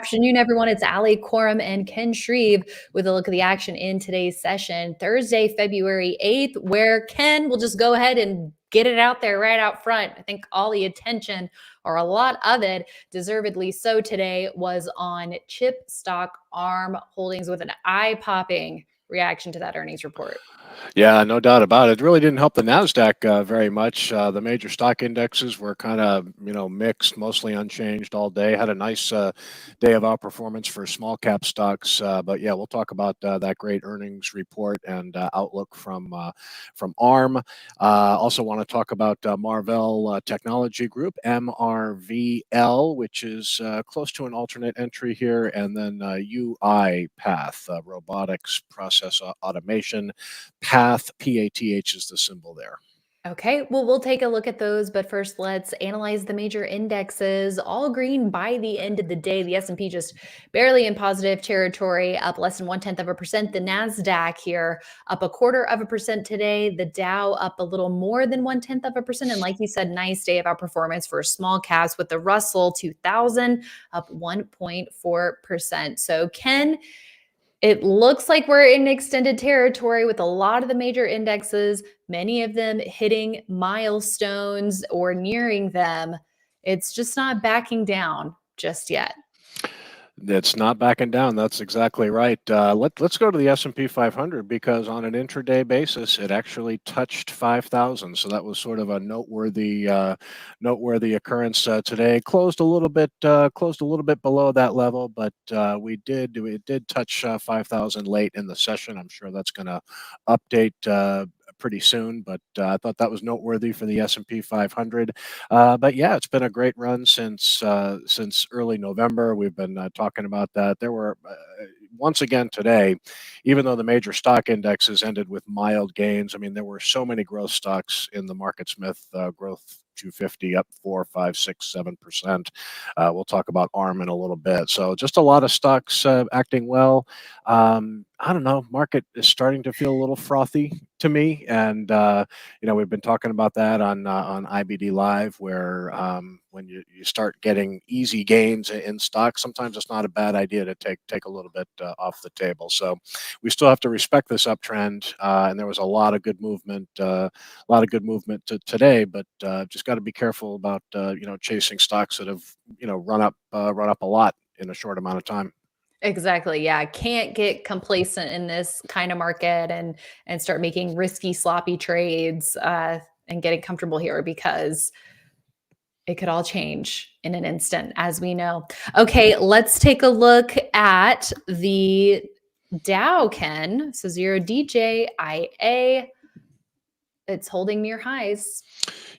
afternoon, everyone. It's Ali, Coram, and Ken Shreve with a look at the action in today's session, Thursday, February 8th, where Ken will just go ahead and get it out there right out front. I think all the attention, or a lot of it, deservedly so today, was on chip stock ARM Holdings with an eye-popping reaction to that earnings report. Yeah, no doubt about it. It really didn't help the Nasdaq very much. The major stock indexes were kind of, mixed, mostly unchanged all day. Had a nice day of outperformance for small cap stocks. But yeah, we'll talk about that great earnings report and outlook from ARM. Also want to talk about Marvell Technology Group, MRVL, which is close to an alternate entry here, and then UiPath, robotics process automation. Path, PATH is the symbol there. Okay, well, we'll take a look at those, but first let's analyze the major indexes. All green by the end of the day. The S&P just barely in positive territory, up less than 0.1%. The Nasdaq here up 0.25% today. The Dow up a little more than 0.1%. And like you said, nice day of outperformance for small caps with the Russell 2000 up 1.4%. So Ken, it looks like we're in extended territory with a lot of the major indexes, many of them hitting milestones or nearing them. It's just not backing down just yet. It's not backing down. That's exactly right. Let's go to the S&P 500 because on an intraday basis, it actually touched 5,000. So that was sort of a noteworthy occurrence today. Closed a little bit below that level, but it did touch 5,000 late in the session. I'm sure that's going to update pretty soon, but I thought that was noteworthy for the S&P 500. But yeah, it's been a great run since early November. We've been talking about that. There were once again today, even though the major stock indexes ended with mild gains, I mean there were so many growth stocks in the Market Smith growth 250 up 4, 5, 6, 7%. We'll talk about ARM in a little bit. So just a lot of stocks acting well. I don't know. Market is starting to feel a little frothy to me, and we've been talking about that on IBD Live, where when you start getting easy gains in stocks, sometimes it's not a bad idea to take a little bit off the table. So we still have to respect this uptrend, and there was a lot of good movement, today, but just got to be careful about chasing stocks that have run up a lot in a short amount of time. Exactly. Yeah. Can't get complacent in this kind of market and start making risky, sloppy trades and getting comfortable here because it could all change in an instant, as we know. Okay, let's take a look at the Dow, Ken. So 0 DJIA, it's holding near highs.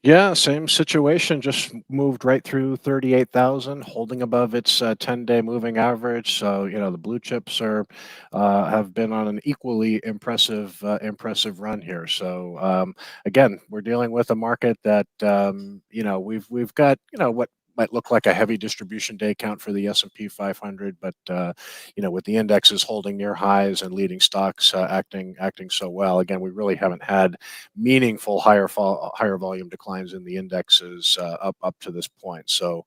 Yeah, same situation. Just moved right through 38,000, holding above its 10-day moving average. So the blue chips have been on an equally impressive run here. So again, we're dealing with a market that we've got what might look like a heavy distribution day count for the S&P 500, but with the indexes holding near highs and leading stocks acting so well, again, we really haven't had meaningful higher volume declines in the indexes up to this point. So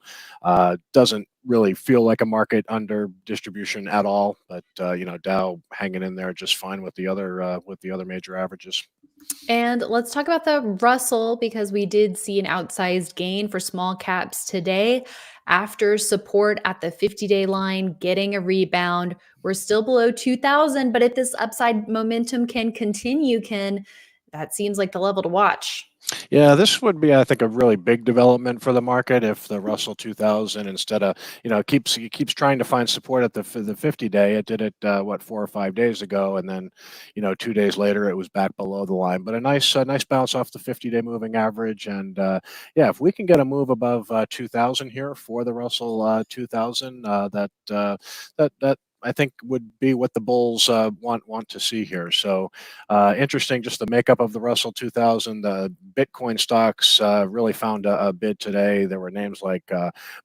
doesn't really feel like a market under distribution at all, but Dow hanging in there just fine with the other major averages. And let's talk about the Russell because we did see an outsized gain for small caps today after support at the 50-day line, getting a rebound. We're still below 2,000, but if this upside momentum can continue, that seems like the level to watch. Yeah, this would be, I think, a really big development for the market if the Russell 2000 instead of, keeps trying to find support at the 50-day. It did it 4 or 5 days ago, and then 2 days later it was back below the line. But a nice bounce off the 50-day moving average, and yeah, if we can get a move above 2000 here for the Russell 2000, that I think would be what the bulls want to see here. So interesting, just the makeup of the Russell 2000. The Bitcoin stocks really found a bid today. There were names like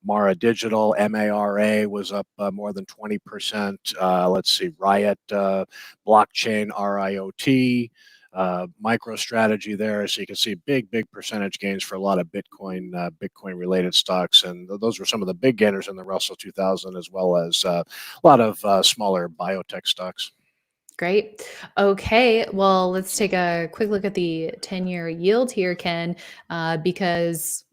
Mara Digital, MARA was up more than 20%. Let's see, Riot Blockchain, RIOT. micro strategy there. So you can see big percentage gains for a lot of Bitcoin related stocks. And those were some of the big gainers in the Russell 2000, as well as a lot of smaller biotech stocks. Great. Okay. Well, let's take a quick look at the 10-year yield here, Ken, because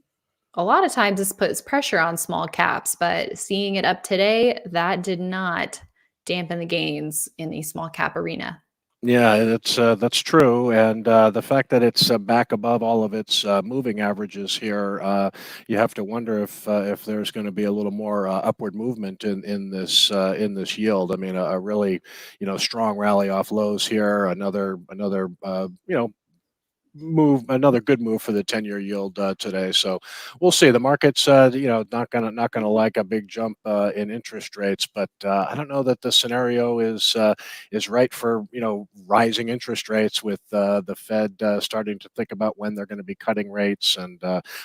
a lot of times this puts pressure on small caps, but seeing it up today, that did not dampen the gains in the small cap arena. Yeah, that's true, and the fact that it's back above all of its moving averages here, you have to wonder if there's going to be a little more upward movement in this yield. I mean, a really strong rally off lows here, another another good move for the 10-year yield today. So we'll see. The market's not gonna like a big jump in interest rates, but I don't know that the scenario is right for rising interest rates with the Fed starting to think about when they're going to be cutting rates, and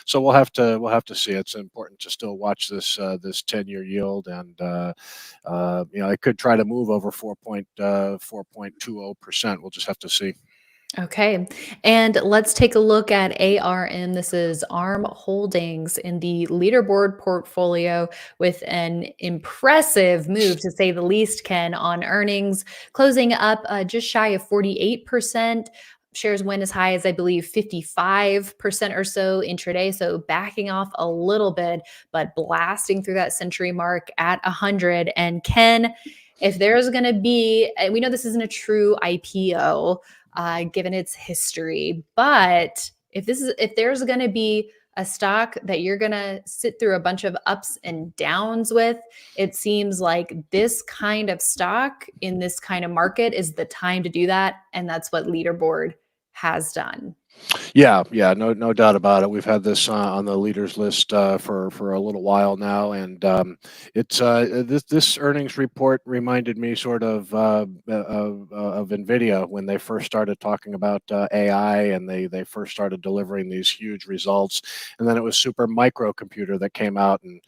so we'll have to see. It's important to still watch this 10-year yield, and it could try to move over 4.20%. We'll just have to see. Okay. And let's take a look at ARM. This is ARM Holdings in the leaderboard portfolio with an impressive move, to say the least, Ken, on earnings, closing up just shy of 48%. Shares went as high as, I believe, 55% or so intraday. So backing off a little bit, but blasting through that century mark at 100. And Ken, if there's going to be, and we know this isn't a true IPO, given its history. But if there's going to be a stock that you're going to sit through a bunch of ups and downs with, it seems like this kind of stock in this kind of market is the time to do that. And that's what Leaderboard has done. Yeah, no doubt about it. We've had this on the leaders list for a little while now, and it's this earnings report reminded me sort of Nvidia when they first started talking about AI, and they first started delivering these huge results, and then it was Super Microcomputer that came out and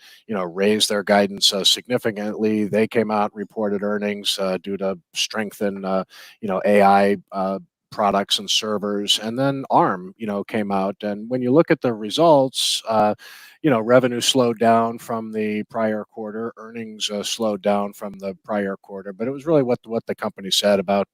raised their guidance significantly. They came out, reported earnings due to strength in AI products and servers, and then ARM, came out. And when you look at the results, revenue slowed down from the prior quarter, earnings slowed down from the prior quarter, but it was really what the company said about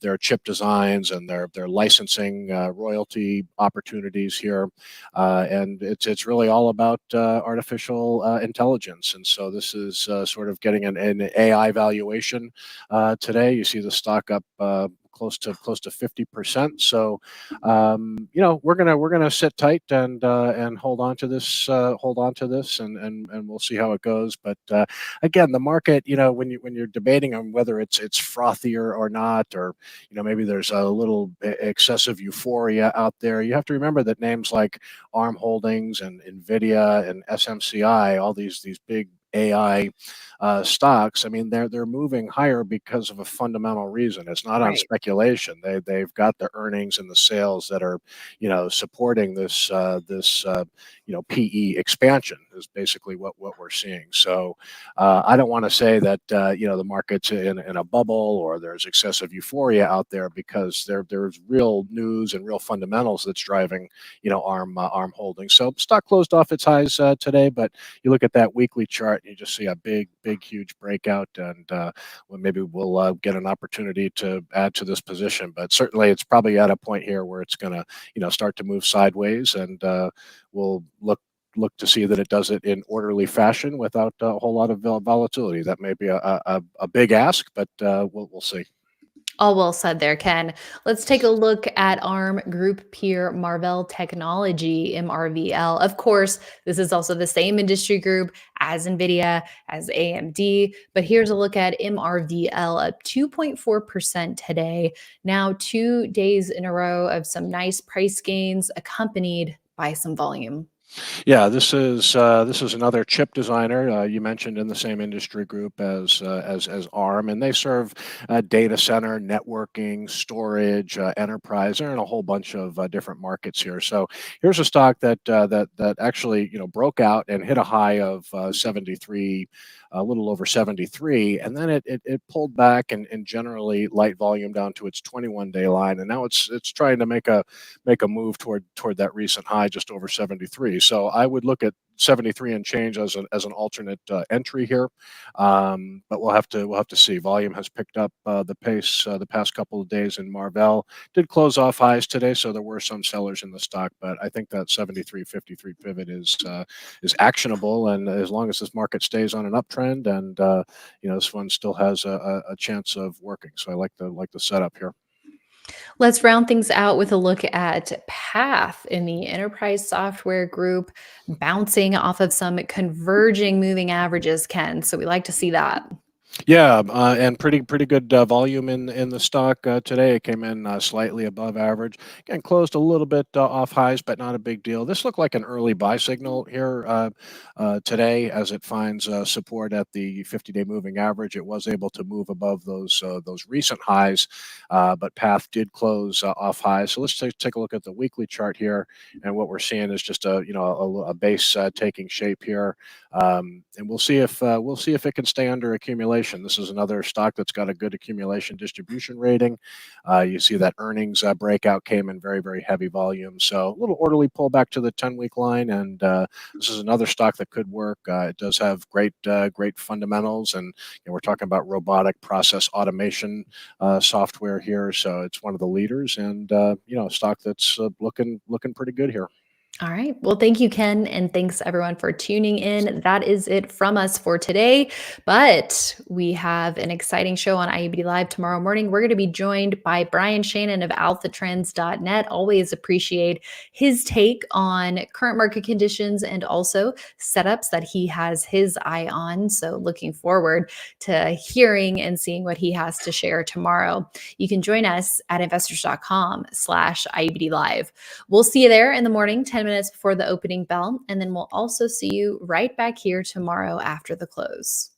their chip designs and their licensing royalty opportunities here, and it's really all about artificial intelligence. And so this is sort of getting an AI valuation today. You see the stock up close to 50%. So we're gonna sit tight and hold on to this, and we'll see how it goes. But again, the market, when you're debating on whether it's frothier or not, or maybe there's a little excessive euphoria out there, you have to remember that names like ARM Holdings and Nvidia and SMCI, all these big AI stocks, I mean, they're moving higher because of a fundamental reason. It's not on Right. speculation. They've got the earnings and the sales that are, supporting this PE expansion is basically what we're seeing. So I don't want to say that the market's in a bubble or there's excessive euphoria out there, because there's real news and real fundamentals that's driving ARM Holdings. So stock closed off its highs today, but you look at that weekly chart, you just see a big huge breakout, and maybe we'll get an opportunity to add to this position. But certainly, it's probably at a point here where it's going to start to move sideways, and we'll look to see that it does it in orderly fashion without a whole lot of volatility. That may be a big ask, but we'll see. All well said there, Ken. Let's take a look at ARM Group peer Marvell Technology, MRVL. Of course, this is also the same industry group as NVIDIA, as AMD, but here's a look at MRVL, up 2.4% today. Now 2 days in a row of some nice price gains accompanied by some volume. Yeah, this is another chip designer you mentioned in the same industry group as ARM, and they serve data center, networking, storage, enterprise. They're in a whole bunch of different markets here. So here's a stock that actually broke out and hit a high of 73. A little over 73, and then it pulled back and generally light volume down to its 21-day line, and now it's trying to make a move toward that recent high just over 73. So I would look at 73 and change as an alternate entry here, but we'll have to see. Volume has picked up the pace the past couple of days in Marvell. Did close off highs today, so there were some sellers in the stock, but I think that 73.53 pivot is actionable, and as long as this market stays on an uptrend, and this one still has a chance of working. So I like the setup here. Let's round things out with a look at Path in the enterprise software group, bouncing off of some converging moving averages, Ken. So we like to see that. Yeah, and pretty good volume in the stock today. It came in slightly above average. Again, closed a little bit off highs, but not a big deal. This looked like an early buy signal here today, as it finds support at the 50-day moving average. It was able to move above those recent highs, but Path did close off highs. So let's take a look at the weekly chart here, and what we're seeing is just a base taking shape here. And we'll see if it can stay under accumulation. This is another stock that's got a good accumulation distribution rating. You see that earnings breakout came in very heavy volume, so a little orderly pullback to the 10-week line, and this is another stock that could work. It does have great fundamentals, and we're talking about robotic process automation software here, so it's one of the leaders, and a stock that's looking pretty good here. All right. Well, thank you, Ken. And thanks everyone for tuning in. That is it from us for today. But we have an exciting show on IEBD Live tomorrow morning. We're going to be joined by Brian Shannon of alphatrends.net. Always appreciate his take on current market conditions and also setups that he has his eye on. So looking forward to hearing and seeing what he has to share tomorrow. You can join us at investors.com/IEBD Live. We'll see you there in the morning, 10 minutes before the opening bell. And then we'll also see you right back here tomorrow after the close.